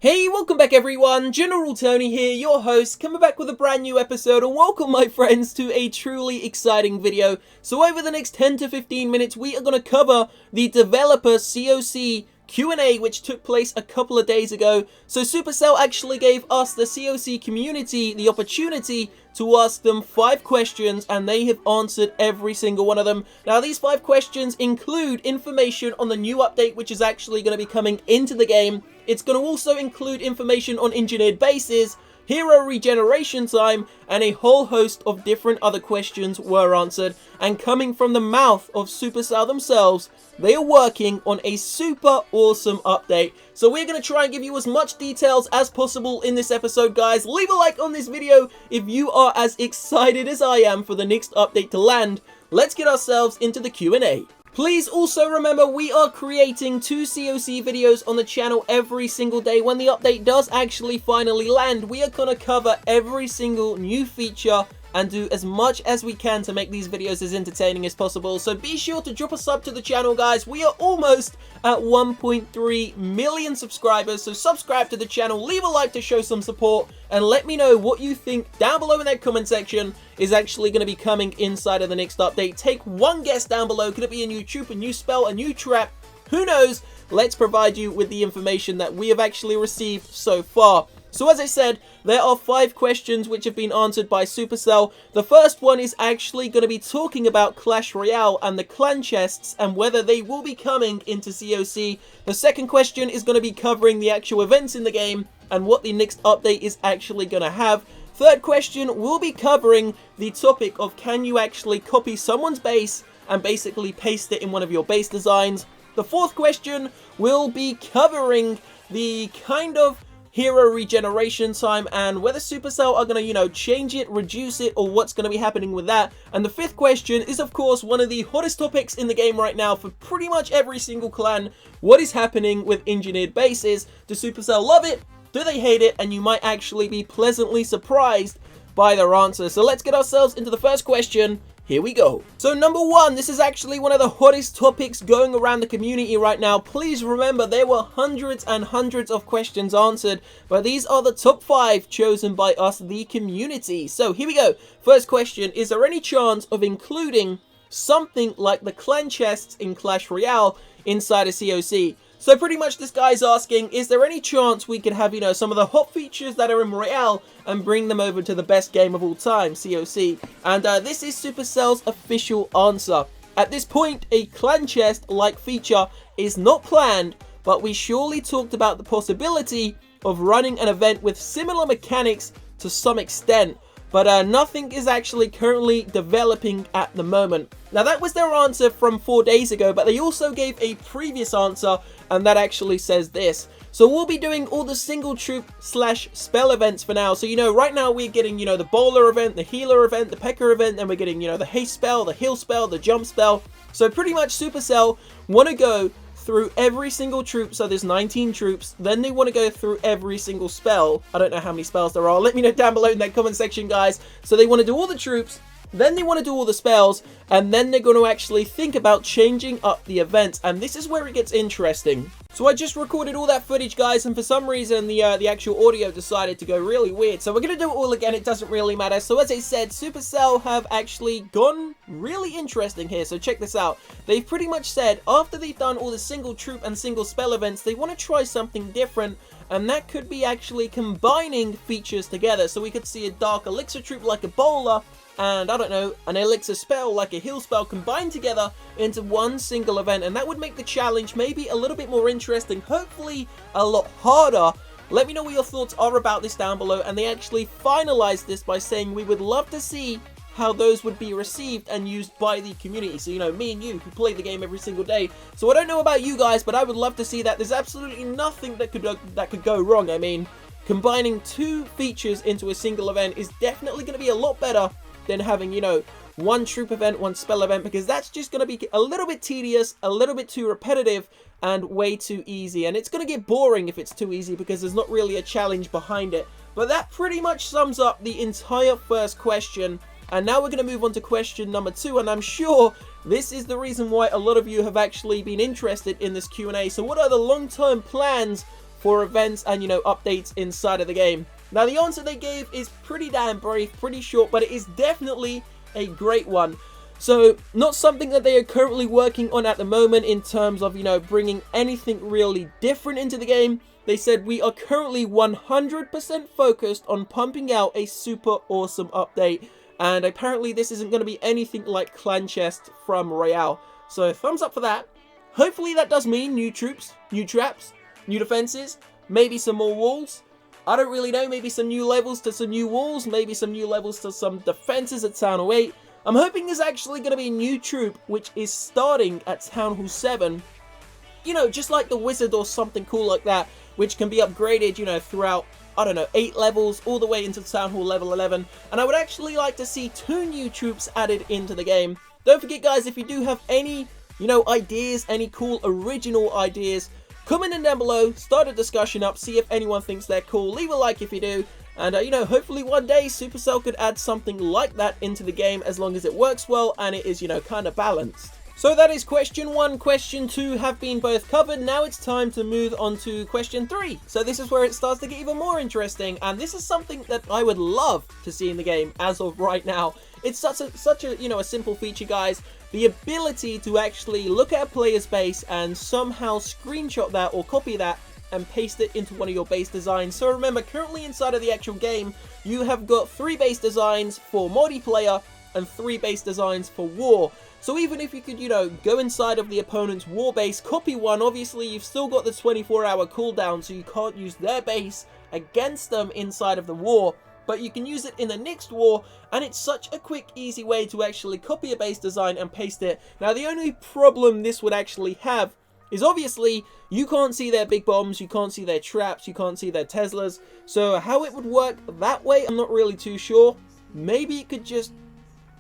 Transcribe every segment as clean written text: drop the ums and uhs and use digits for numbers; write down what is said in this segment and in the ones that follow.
Hey, welcome back everyone, General Tony here, your host, coming back with a brand new episode, and welcome my friends to a truly exciting video. So over the next 10 to 15 minutes, we are going to cover the developer COC Q&A, which took place a couple of days ago. So Supercell actually gave us the COC community the opportunity to ask them 5 questions, and they have answered every single one of them. Now, these 5 questions include information on the new update, which is actually going to be coming into the game. It's going to also include information on engineered bases, hero regeneration time, and a whole host of different other questions were answered. And coming from the mouth of Supercell themselves, they are working on a super awesome update. So we're going to try and give you as much details as possible in this episode, guys. Leave a like on this video if you are as excited as I am for the next update to land. Let's get ourselves into the Q&A. Please also remember, we are creating 2 COC videos on the channel every single day. When the update does actually finally land, we are going to cover every single new feature and do as much as we can to make these videos as entertaining as possible. So be sure to drop a sub to the channel, guys. We are almost at 1.3 million subscribers, so subscribe to the channel, leave a like to show some support, and let me know what you think down below in that comment section is actually going to be coming inside of the next update. Take one guess down below. Could it be a new troop, a new spell, a new trap? Who knows? Let's provide you with the information that we have actually received so far. So as I said, there are 5 questions which have been answered by Supercell. The first one is actually going to be talking about Clash Royale and the clan chests and whether they will be coming into COC. The second question is going to be covering the actual events in the game and what the next update is actually going to have. Third question will be covering the topic of, can you actually copy someone's base and basically paste it in one of your base designs. The fourth question will be covering the kind of hero regeneration time and whether Supercell are going to, change it, reduce it, or what's going to be happening with that. And the fifth question is, of course, one of the hottest topics in the game right now for pretty much every single clan. What is happening with engineered bases? Does Supercell love it? Do they hate it? And you might actually be pleasantly surprised by their answer. So let's get ourselves into the first question. Here we go. So number 1, this is actually one of the hottest topics going around the community right now. Please remember, there were hundreds and hundreds of questions answered, but these are the top 5 chosen by us, the community. So here we go. First question, is there any chance of including something like the clan chests in Clash Royale inside of COC? So pretty much this guy's asking, is there any chance we could have, some of the hot features that are in Royale and bring them over to the best game of all time, COC? And this is Supercell's official answer. At this point, a clan chest-like feature is not planned, but we surely talked about the possibility of running an event with similar mechanics to some extent. But nothing is actually currently developing at the moment. Now that was their answer from 4 days ago, but they also gave a previous answer, and that actually says this. So we'll be doing all the single troop / spell events for now. So right now we're getting the bowler event, the healer event, the pecker event, and we're getting the haste spell, the heal spell, the jump spell. So pretty much Supercell want to go through every single troop. So there's 19 troops. Then they want to go through every single spell. I don't know how many spells there are. Let me know down below in that comment section, guys. So they want to do all the troops, then they want to do all the spells, and then they're going to actually think about changing up the events. And this is where it gets interesting. So I just recorded all that footage, guys, and for some reason the actual audio decided to go really weird. So we're going to do it all again. It doesn't really matter. So as I said, Supercell have actually gone really interesting here. So check this out. They've pretty much said, after they've done all the single troop and single spell events, they want to try something different. And that could be actually combining features together. So we could see a dark elixir troop like a bowler, and I don't know, an elixir spell like a heal spell combined together into one single event, and that would make the challenge maybe a little bit more interesting, hopefully a lot harder. Let me know what your thoughts are about this down below. And they actually finalized this by saying, we would love to see how those would be received and used by the community. So me and you who play the game every single day. So I don't know about you guys, but I would love to see that. There's absolutely nothing that could go wrong. I mean, combining 2 features into a single event is definitely going to be a lot better than having, one troop event, one spell event, because that's just going to be a little bit tedious, a little bit too repetitive, and way too easy. And it's going to get boring if it's too easy because there's not really a challenge behind it. But that pretty much sums up the entire first question. And now we're going to move on to question number 2, and I'm sure this is the reason why a lot of you have actually been interested in this Q&A. So what are the long-term plans for events and, you know, updates inside of the game? Now, the answer they gave is pretty damn brief, pretty short, but it is definitely a great one. So, not something that they are currently working on at the moment in terms of, you know, bringing anything really different into the game. They said, we are currently 100% focused on pumping out a super awesome update. And apparently this isn't going to be anything like Clan Chest from Royale. So, thumbs up for that. Hopefully that does mean new troops, new traps, new defenses, maybe some more walls. I don't really know, maybe some new levels to some new walls, maybe some new levels to some defenses at Town Hall 8. I'm hoping there's actually going to be a new troop which is starting at Town Hall 7. You know, just like the Wizard or something cool like that, which can be upgraded, you know, throughout, I don't know, 8 levels all the way into Town Hall level 11. And I would actually like to see 2 new troops added into the game. Don't forget, guys, if you do have any, you know, ideas, any cool original ideas, comment them down below, start a discussion up, see if anyone thinks they're cool, leave a like if you do. And, you know, hopefully one day Supercell could add something like that into the game as long as it works well and it is, you know, kind of balanced. So that is question 1. Question 2 have been both covered. Now it's time to move on to question 3. So this is where it starts to get even more interesting. And this is something that I would love to see in the game as of right now. It's such a you know, a simple feature, guys. The ability to actually look at a player's base and somehow screenshot that or copy that and paste it into one of your base designs. So remember, currently inside of the actual game, you have got 3 base designs for multiplayer and 3 base designs for war. So even if you could, you know, go inside of the opponent's war base, copy one, obviously you've still got the 24-hour cooldown, so you can't use their base against them inside of the war. But you can use it in the next war, and it's such a quick, easy way to actually copy a base design and paste it. Now, the only problem this would actually have is obviously you can't see their big bombs, you can't see their traps, you can't see their Teslas. So how it would work that way, I'm not really too sure. Maybe you could just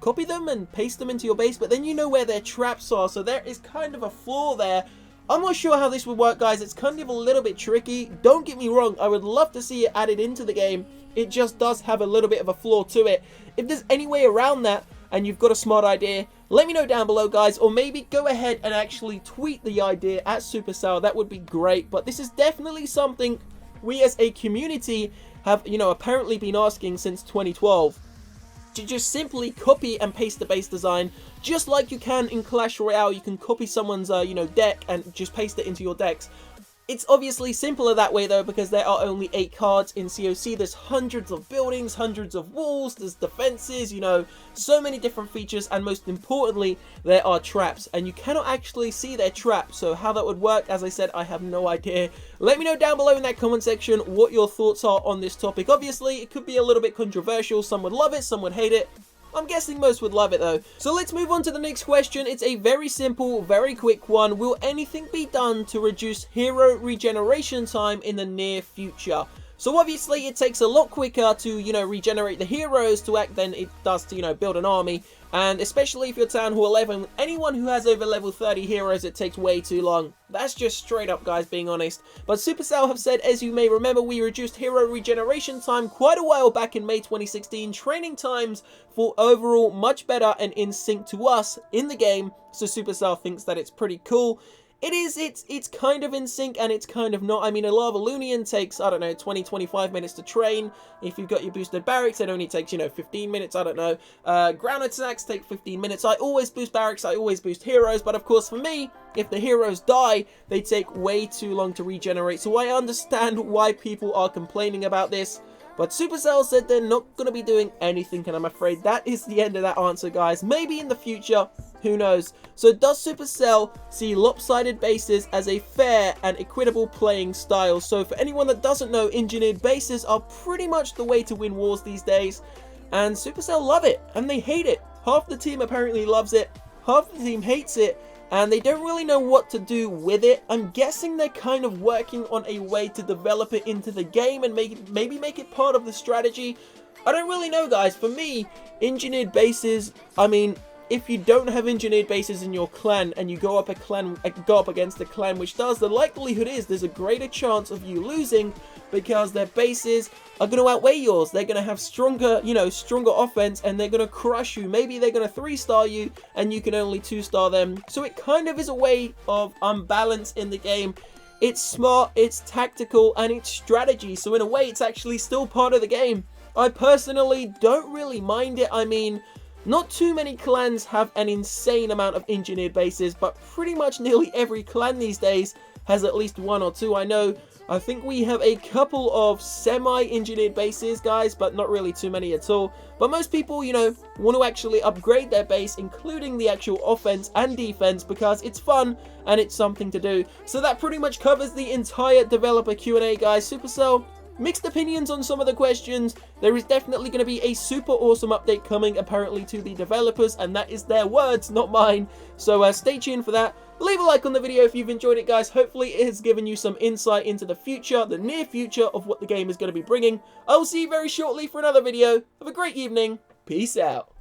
copy them and paste them into your base, but then you know where their traps are, so there is kind of a flaw there. I'm not sure how this would work, guys. It's kind of a little bit tricky. Don't get me wrong, I would love to see it added into the game. It just does have a little bit of a flaw to it. If there's any way around that and you've got a smart idea, let me know down below, guys, or maybe go ahead and actually tweet the idea at Supercell. That would be great. But this is definitely something we as a community have, you know, apparently been asking since 2012. To just simply copy and paste the base design, just like you can in Clash Royale. You can copy someone's, you know, deck and just paste it into your decks. It's obviously simpler that way, though, because there are only 8 cards in COC. There's hundreds of buildings, hundreds of walls, there's defenses, you know, so many different features, and most importantly, there are traps, and you cannot actually see their traps. So how that would work, as I said, I have no idea. Let me know down below in that comment section what your thoughts are on this topic. Obviously, it could be a little bit controversial. Some would love it, some would hate it. I'm guessing most would love it, though. So let's move on to the next question. It's a very simple, very quick one. Will anything be done to reduce hero regeneration time in the near future? So obviously it takes a lot quicker to, you know, regenerate the heroes to act than it does to, you know, build an army. And especially if you're Town Hall 11, anyone who has over level 30 heroes, it takes way too long. That's just straight up, guys, being honest. But Supercell have said, as you may remember, we reduced hero regeneration time quite a while back in May 2016. Training times for overall much better and in sync to us in the game. So Supercell thinks that it's pretty cool. It's kind of in sync and it's kind of not. I mean, a Lavalunian takes, I don't know, 20-25 minutes to train. If you've got your boosted barracks, it only takes, you know, 15 minutes, I don't know. Ground attacks take 15 minutes. I always boost barracks, I always boost heroes, but of course for me, if the heroes die, they take way too long to regenerate. So I understand why people are complaining about this. But Supercell said they're not going to be doing anything, and I'm afraid that is the end of that answer, guys. Maybe in the future, who knows? So does Supercell see lopsided bases as a fair and equitable playing style? So for anyone that doesn't know, engineered bases are pretty much the way to win wars these days. And Supercell love it, and they hate it. Half the team apparently loves it, half the team hates it. And they don't really know what to do with it. I'm guessing they're kind of working on a way to develop it into the game and maybe make it part of the strategy. I don't really know, guys. For me, engineered bases, I mean, if you don't have engineered bases in your clan and you go up against a clan which does, the likelihood is there's a greater chance of you losing because their bases are going to outweigh yours. They're going to have stronger, you know, stronger offense, and they're going to crush you. Maybe they're going to 3-star you and you can only 2-star them. So it kind of is a way of unbalance in the game. it's smart, it's tactical, and it's strategy, so in a way it's actually still part of the game. I personally don't really mind it. I mean, not too many clans have an insane amount of engineered bases, but pretty much nearly every clan these days has at least one or two. I think we have a couple of semi-engineered bases, guys, but not really too many at all. But most people, you know, want to actually upgrade their base, including the actual offense and defense, because it's fun and it's something to do. So that pretty much covers the entire developer Q&A, guys. Supercell, mixed opinions on some of the questions. There is definitely going to be a super awesome update coming, apparently, to the developers, and that is their words, not mine. So stay tuned for that. Leave a like on the video if you've enjoyed it, guys. Hopefully it has given you some insight into the future, the near future of what the game is going to be bringing. I will see you very shortly for another video. Have a great evening. Peace out.